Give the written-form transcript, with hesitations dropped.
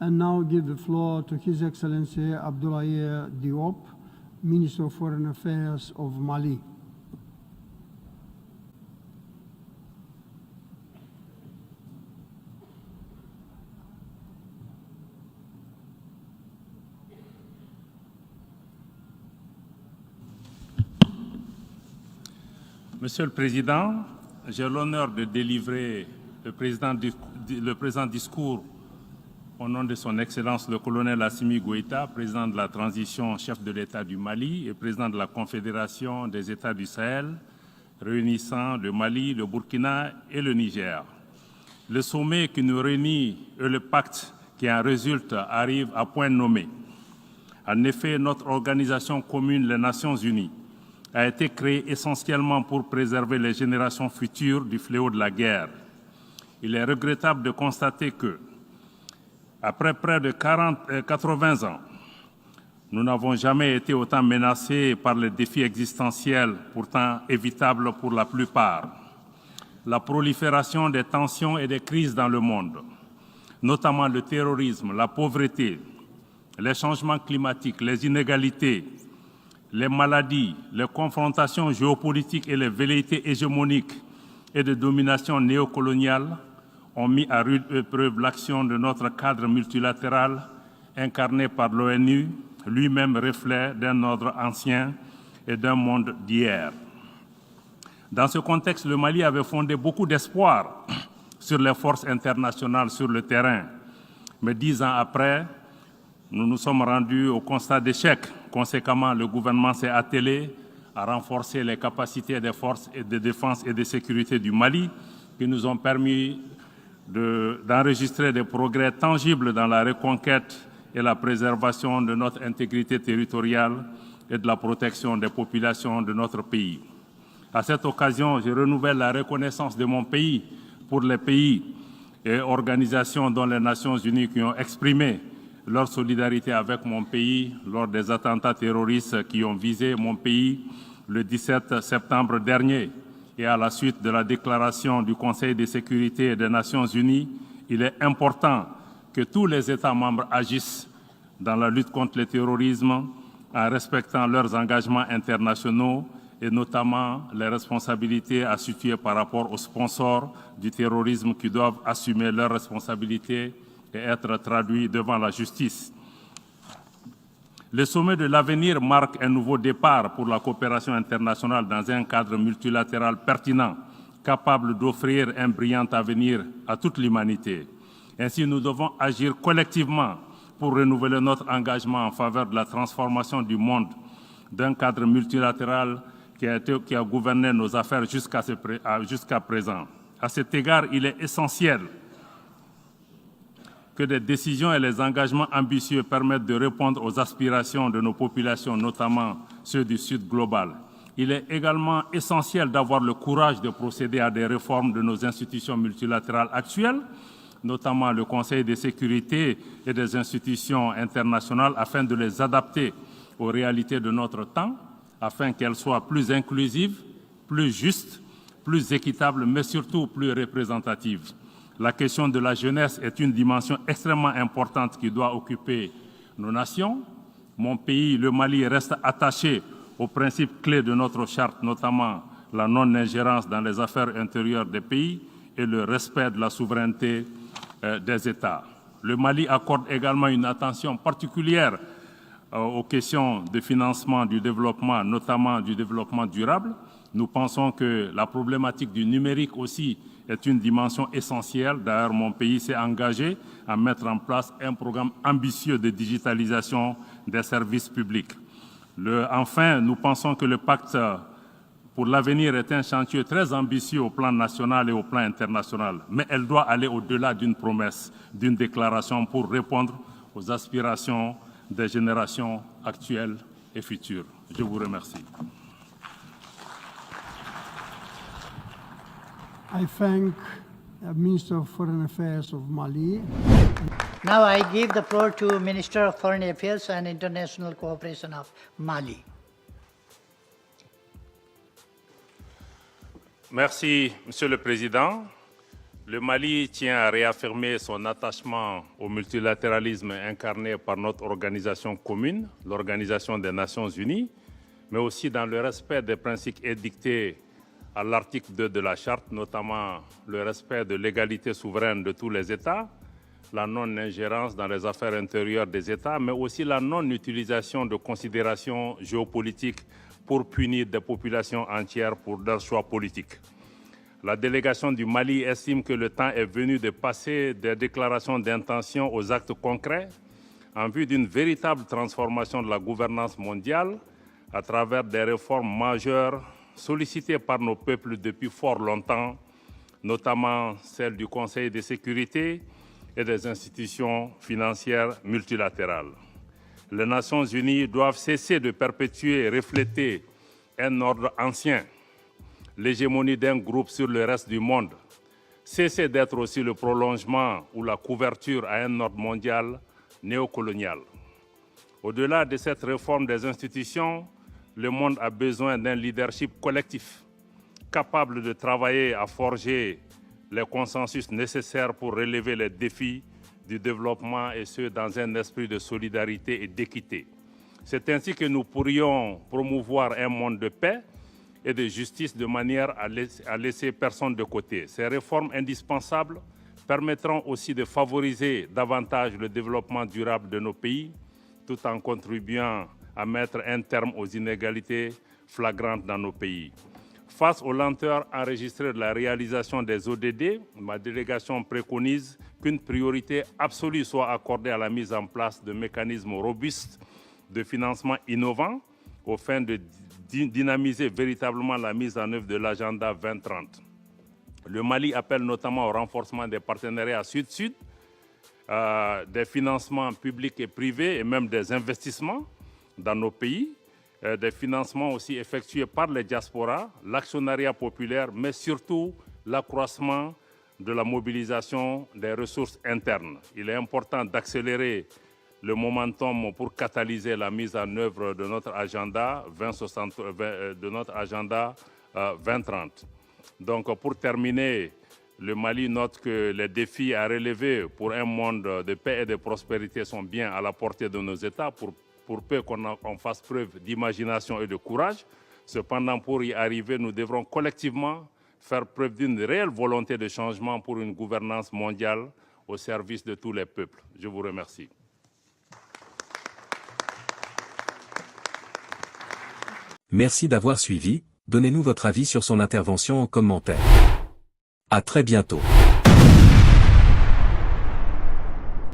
And now give the floor to His Excellency Abdoulaye Diop, Minister of Foreign Affairs of Mali. Monsieur le Président, j'ai l'honneur de délivrer le présent discours au nom de son Excellence le colonel Assimi Goïta, président de la transition, chef de l'État du Mali et président de la Confédération des États du Sahel, réunissant le Mali, le Burkina et le Niger. Le sommet qui nous réunit et le pacte qui en résulte arrivent à point nommé. En effet, notre organisation commune, les Nations Unies, a été créée essentiellement pour préserver les générations futures du fléau de la guerre. Il est regrettable de constater que, après près de 80 ans, nous n'avons jamais été autant menacés par les défis existentiels, pourtant évitables pour la plupart. La prolifération des tensions et des crises dans le monde, notamment le terrorisme, la pauvreté, les changements climatiques, les inégalités, les maladies, les confrontations géopolitiques et les velléités hégémoniques et de domination néocoloniale ont mis à rude épreuve l'action de notre cadre multilatéral incarné par l'ONU, lui-même reflet d'un ordre ancien et d'un monde d'hier. Dans ce contexte, le Mali avait fondé beaucoup d'espoir sur les forces internationales sur le terrain. Mais 10 ans après, nous nous sommes rendus au constat d'échec. Conséquemment, le gouvernement s'est attelé à renforcer les capacités des forces de défense et de sécurité du Mali qui nous ont permis d'enregistrer des progrès tangibles dans la reconquête et la préservation de notre intégrité territoriale et de la protection des populations de notre pays. À cette occasion, je renouvelle la reconnaissance de mon pays pour les pays et organisations dont les Nations Unies qui ont exprimé leur solidarité avec mon pays lors des attentats terroristes qui ont visé mon pays le 17 septembre dernier. Et à la suite de la déclaration du Conseil de sécurité des Nations Unies, il est important que tous les États membres agissent dans la lutte contre le terrorisme en respectant leurs engagements internationaux et notamment les responsabilités à situer par rapport aux sponsors du terrorisme qui doivent assumer leurs responsabilités et être traduits devant la justice. Le sommet de l'avenir marque un nouveau départ pour la coopération internationale dans un cadre multilatéral pertinent, capable d'offrir un brillant avenir à toute l'humanité. Ainsi, nous devons agir collectivement pour renouveler notre engagement en faveur de la transformation du monde d'un cadre multilatéral qui a gouverné nos affaires jusqu'à présent. À cet égard, il est essentiel que des décisions et les engagements ambitieux permettent de répondre aux aspirations de nos populations, notamment ceux du Sud global. Il est également essentiel d'avoir le courage de procéder à des réformes de nos institutions multilatérales actuelles, notamment le Conseil de sécurité et des institutions internationales, afin de les adapter aux réalités de notre temps, afin qu'elles soient plus inclusives, plus justes, plus équitables, mais surtout plus représentatives. La question de la jeunesse est une dimension extrêmement importante qui doit occuper nos nations. Mon pays, le Mali, reste attaché aux principes clés de notre charte, notamment la non-ingérence dans les affaires intérieures des pays et le respect de la souveraineté des États. Le Mali accorde également une attention particulière aux questions de financement du développement, notamment du développement durable. Nous pensons que la problématique du numérique aussi est une dimension essentielle. D'ailleurs, mon pays s'est engagé à mettre en place un programme ambitieux de digitalisation des services publics. Enfin, nous pensons que le pacte pour l'avenir est un chantier très ambitieux au plan national et au plan international, mais elle doit aller au-delà d'une promesse, d'une déclaration pour répondre aux aspirations des générations actuelles et futures. Je vous remercie. I thank the Minister of Foreign Affairs of Mali. Now I give the floor to Minister of Foreign Affairs and International Cooperation of Mali. Merci, Monsieur le Président. Le Mali tient à réaffirmer son attachement au multilatéralisme incarné par notre organisation commune, l'Organisation des Nations Unies, mais aussi dans le respect des principes édictés à l'article 2 de la Charte, notamment le respect de l'égalité souveraine de tous les États, la non-ingérence dans les affaires intérieures des États, mais aussi la non-utilisation de considérations géopolitiques pour punir des populations entières pour leurs choix politiques. La délégation du Mali estime que le temps est venu de passer des déclarations d'intention aux actes concrets en vue d'une véritable transformation de la gouvernance mondiale à travers des réformes majeures sollicitées par nos peuples depuis fort longtemps, notamment celles du Conseil de sécurité et des institutions financières multilatérales. Les Nations unies doivent cesser de perpétuer et refléter un ordre ancien, l'hégémonie d'un groupe sur le reste du monde, cesser d'être aussi le prolongement ou la couverture à un ordre mondial néocolonial. Au-delà de cette réforme des institutions, le monde a besoin d'un leadership collectif, capable de travailler à forger les consensus nécessaires pour relever les défis du développement et ce, dans un esprit de solidarité et d'équité. C'est ainsi que nous pourrions promouvoir un monde de paix et de justice de manière à laisser personne de côté. Ces réformes indispensables permettront aussi de favoriser davantage le développement durable de nos pays, tout en contribuant à mettre un terme aux inégalités flagrantes dans nos pays. Face aux lenteurs enregistrées de la réalisation des ODD, ma délégation préconise qu'une priorité absolue soit accordée à la mise en place de mécanismes robustes de financement innovants aux fins de dynamiser véritablement la mise en œuvre de l'agenda 2030. Le Mali appelle notamment au renforcement des partenariats sud-sud, des financements publics et privés et même des investissements dans nos pays, des financements aussi effectués par les diasporas, l'actionnariat populaire, mais surtout l'accroissement de la mobilisation des ressources internes. Il est important d'accélérer le momentum pour catalyser la mise en œuvre de notre agenda 2030. Donc, pour terminer, le Mali note que les défis à relever pour un monde de paix et de prospérité sont bien à la portée de nos États, pour peu qu'on fasse preuve d'imagination et de courage. Cependant, pour y arriver, nous devrons collectivement faire preuve d'une réelle volonté de changement pour une gouvernance mondiale au service de tous les peuples. Je vous remercie. Merci d'avoir suivi, donnez-nous votre avis sur son intervention en commentaire. À très bientôt.